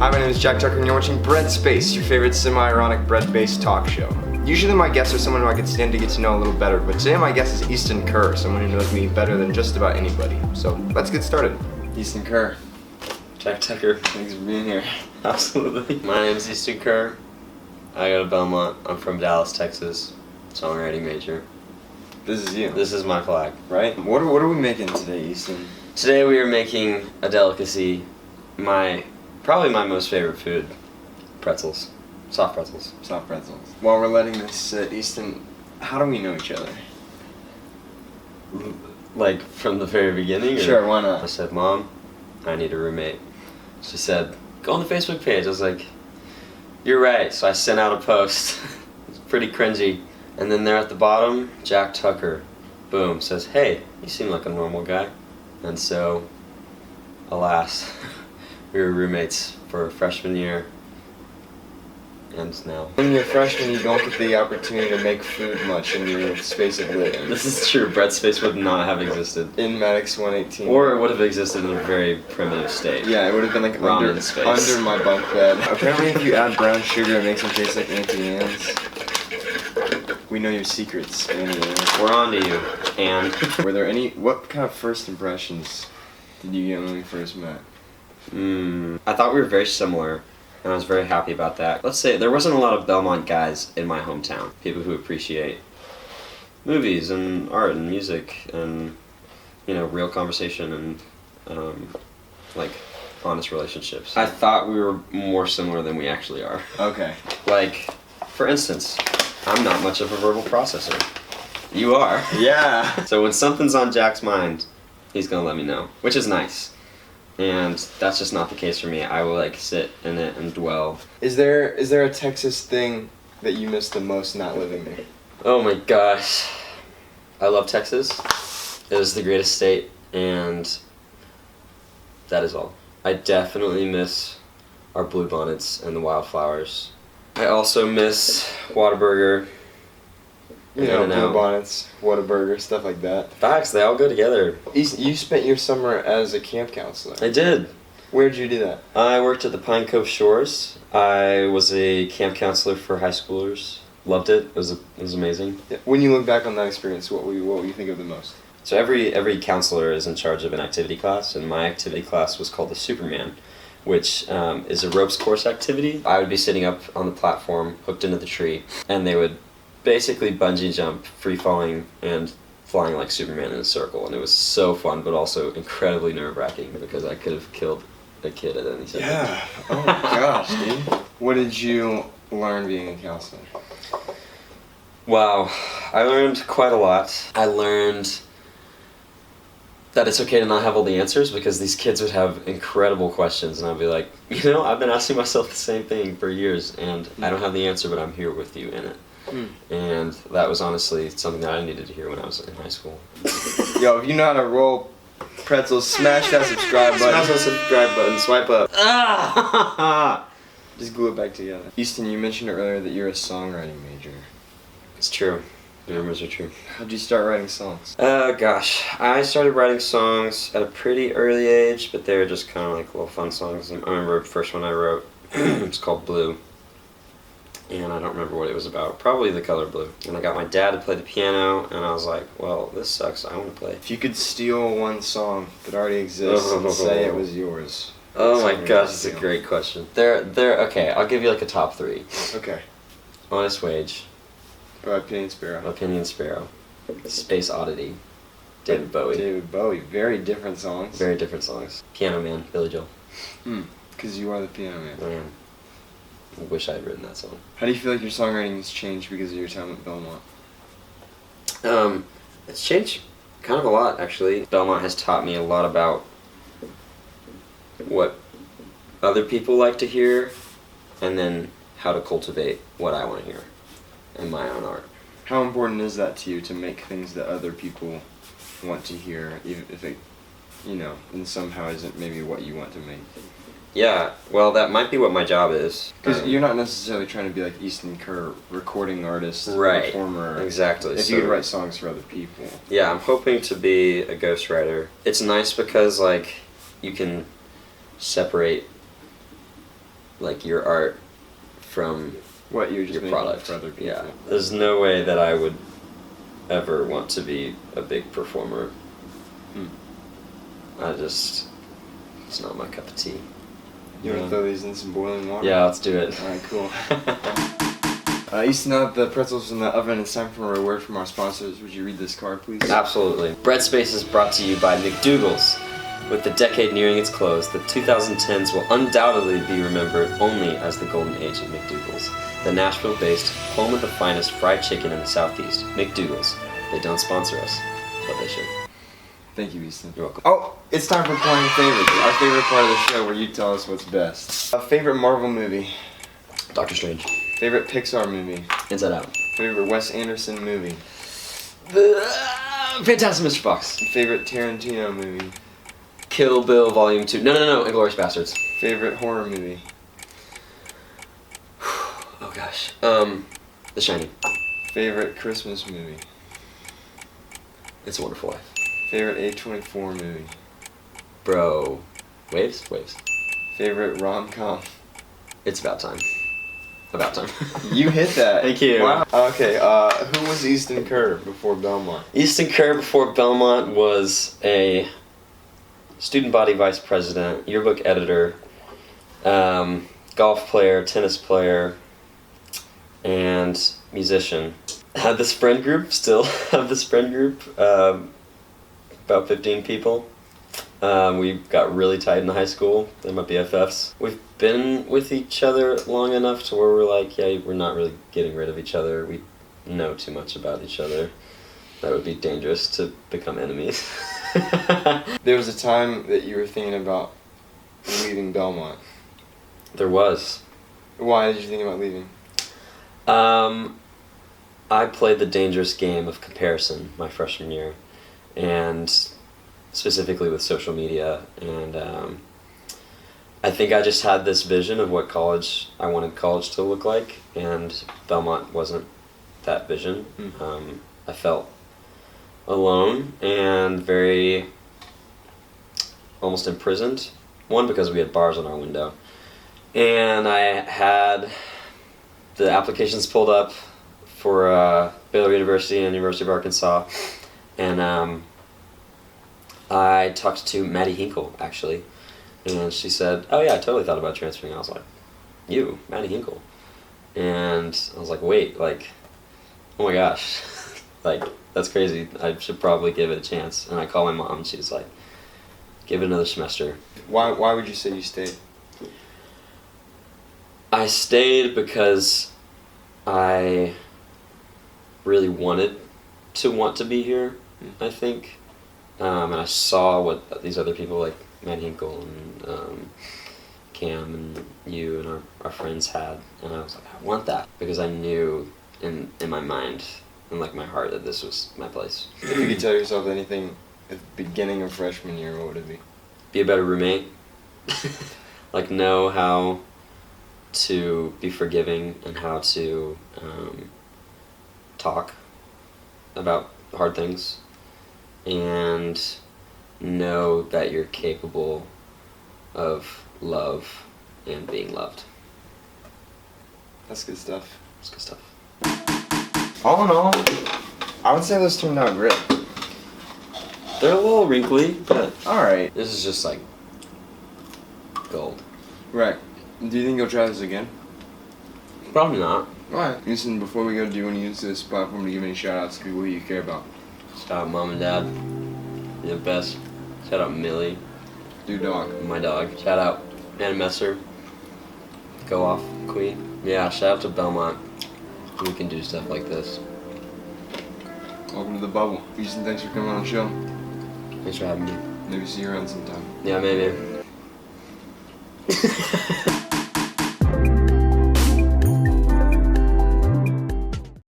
Hi, my name is Jack Tucker and you're watching BREADSPACE, your favorite semi-ironic bread-based talk show. Usually my guests are someone who I could stand to get to know a little better, but today my guest is Easton Kerr, someone who knows me better than just about anybody. So let's get started. Easton Kerr. Jack Tucker. Thanks for being here. Absolutely. My name is Easton Kerr. I go to Belmont. I'm from Dallas, Texas. Songwriting major. This is you. This is my flag. Right? What are we making today, Easton? Today we are making a delicacy, probably my most favorite food, pretzels. Soft pretzels. Soft pretzels. While we're letting this sit, Easton, how do we know each other? Like from the very beginning? Sure, why not? I said, Mom, I need a roommate. She said, go on the Facebook page. I was like, you're right. So I sent out a post. It's pretty cringy. And then there at the bottom, Jack Tucker, boom, says, hey, you seem like a normal guy. And so, alas, we were roommates for freshman year, and now. When you're a freshman, you don't get the opportunity to make food much in your space of living. This is true. BREADSPACE would not have existed. In Maddox 118. Or it would have existed in a very primitive state. Yeah, it would have been like Ramen space. under my bunk bed. Apparently if you add brown sugar, it makes them taste like Auntie Anne's. We know your secrets, Auntie Anne's. We're on to you, and Were there what kind of first impressions did you get when we first met? I thought we were very similar, and I was very happy about that. Let's say there wasn't a lot of Belmont guys in my hometown. People who appreciate movies and art and music and, real conversation and, like, honest relationships. I thought we were more similar than we actually are. Okay. Like, for instance, I'm not much of a verbal processor. You are. Yeah. So when something's on Jack's mind, he's gonna let me know, which is nice. And that's just not the case for me. I will sit in it and dwell. Is there a Texas thing that you miss the most not living there? Oh my gosh. I love Texas. It is the greatest state, and that is all. I definitely miss our bluebonnets and the wildflowers. I also miss Whataburger. Bluebonnets, Whataburger, stuff like that. Facts, they all go together. You spent your summer as a camp counselor. I did. Where did you do that? I worked at the Pine Cove Shores. I was a camp counselor for high schoolers. Loved it. It was amazing. Yeah. When you look back on that experience, what will you think of the most? So every counselor is in charge of an activity class, and my activity class was called the Superman, which is a ropes course activity. I would be sitting up on the platform, hooked into the tree, and they would basically bungee jump, free falling, and flying like Superman in a circle. And it was so fun, but also incredibly nerve-wracking because I could have killed a kid at any second. Yeah. Oh my gosh, dude. What did you learn being a counselor? Wow. I learned quite a lot. I learned that it's okay to not have all the answers because these kids would have incredible questions, and I'd be like, I've been asking myself the same thing for years, and I don't have the answer, but I'm here with you in it. And that was honestly something that I needed to hear when I was in high school. Yo, if you know how to roll pretzels, smash that subscribe button. Smash that subscribe button, swipe up. Just glue it back together. Easton, you mentioned earlier that you're a songwriting major. It's true. The rumors are true. How'd you start writing songs? Gosh. I started writing songs at a pretty early age, but they were just kind of like little fun songs. I remember the first one I wrote, it's called Blue. And I don't remember what it was about. Probably the color blue. And I got my dad to play the piano, and I was like, well, this sucks. I want to play. If you could steal one song that already exists and say it was yours. Oh my gosh, that's a great question. Okay, I'll give you like a top 3. Okay. Honest Wage. By Opinion Sparrow. Opinion Sparrow. Space Oddity. David Bowie. David Bowie. Very different songs. Very different songs. Piano Man. Billy Joel. Because you are the piano man. I am. I wish I had written that song. How do you feel like your songwriting has changed because of your time at Belmont? It's changed kind of a lot, actually. Belmont has taught me a lot about what other people like to hear, and then how to cultivate what I want to hear in my own art. How important is that to you to make things that other people want to hear, even if it, and somehow isn't maybe what you want to make? Yeah, well, that might be what my job is. Because you're not necessarily trying to be like Easton Kerr, recording artist, right, performer. Exactly. If you could write songs for other people. Yeah, I'm hoping to be a ghostwriter. It's nice because, like, you can separate like your art from What you're just your making product. for other people. Yeah. There's no way that I would ever want to be a big performer. It's not my cup of tea. You want to throw these in some boiling water? Yeah, let's do it. Alright, cool. Easton, now that the pretzels in the oven, it's time for a word from our sponsors. Would you read this card, please? Absolutely. BREADSPACE is brought to you by McDougal's. With the decade nearing its close, the 2010s will undoubtedly be remembered only as the golden age of McDougal's. The Nashville-based home of the finest fried chicken in the Southeast, McDougal's. They don't sponsor us, but they should. Thank you, Easton. You're welcome. Oh, it's time for playing favorites. Our favorite part of the show where you tell us what's best. Favorite Marvel movie. Doctor Strange. Favorite Pixar movie. Inside Out. Favorite Wes Anderson movie. Fantastic Mr. Fox. Favorite Tarantino movie. Kill Bill Volume 2. No, Inglourious Bastards. Favorite horror movie. Oh gosh. The Shining. Favorite Christmas movie. It's a Wonderful Life. Favorite A24 movie. Bro. Waves? Favorite rom-com. It's About Time. About Time. You hit that. Thank you. Wow. Okay, who was Easton Kerr before Belmont? Easton Kerr before Belmont was a student body vice president, yearbook editor, golf player, tennis player, and musician. Had this friend group, still have this friend group, about 15 people. We got really tight in high school. They're my BFFs. We've been with each other long enough to where we're like, yeah, we're not really getting rid of each other. We know too much about each other. That would be dangerous to become enemies. There was a time that you were thinking about leaving Belmont. There was. Why did you think about leaving? I played the dangerous game of comparison my freshman year, and specifically with social media, and I think I just had this vision of what I wanted college to look like, and Belmont wasn't that vision. I felt alone and very almost imprisoned. One, because we had bars on our window, and I had the applications pulled up for Baylor University and University of Arkansas, and I talked to Maddie Hinkle, actually, and she said, oh yeah, I totally thought about transferring. I was like, you, Maddie Hinkle? And I was like, wait, like, oh my gosh, like, that's crazy. I should probably give it a chance. And I called my mom, and she was like, give it another semester. Why would you say you stayed? I stayed because I really wanted to be here, I think. And I saw what these other people like Matt Hinkle and Cam and you and our friends had, and I was like, I want that, because I knew in my mind and like my heart that this was my place. If you could tell yourself anything at the beginning of freshman year, what would it be? Be a better roommate. Like, know how to be forgiving and how to talk about hard things, and know that you're capable of love and being loved. That's good stuff. That's good stuff. All in all, I would say those turned out great. They're a little wrinkly, but Alright. this is just like gold. Right. Do you think you'll try this again? Probably not. Alright. Listen, before we go, do you want to use this platform to give any shout outs to people who you care about? Shout out Mom and Dad. You're the best. Shout out Millie. Do dog. My dog. Shout out Anna Messer. Go off, Queen. Yeah, shout out to Belmont. We can do stuff like this. Welcome to the bubble. Easton, thanks for coming on the show. Thanks for having me. Maybe see you around sometime. Yeah, maybe.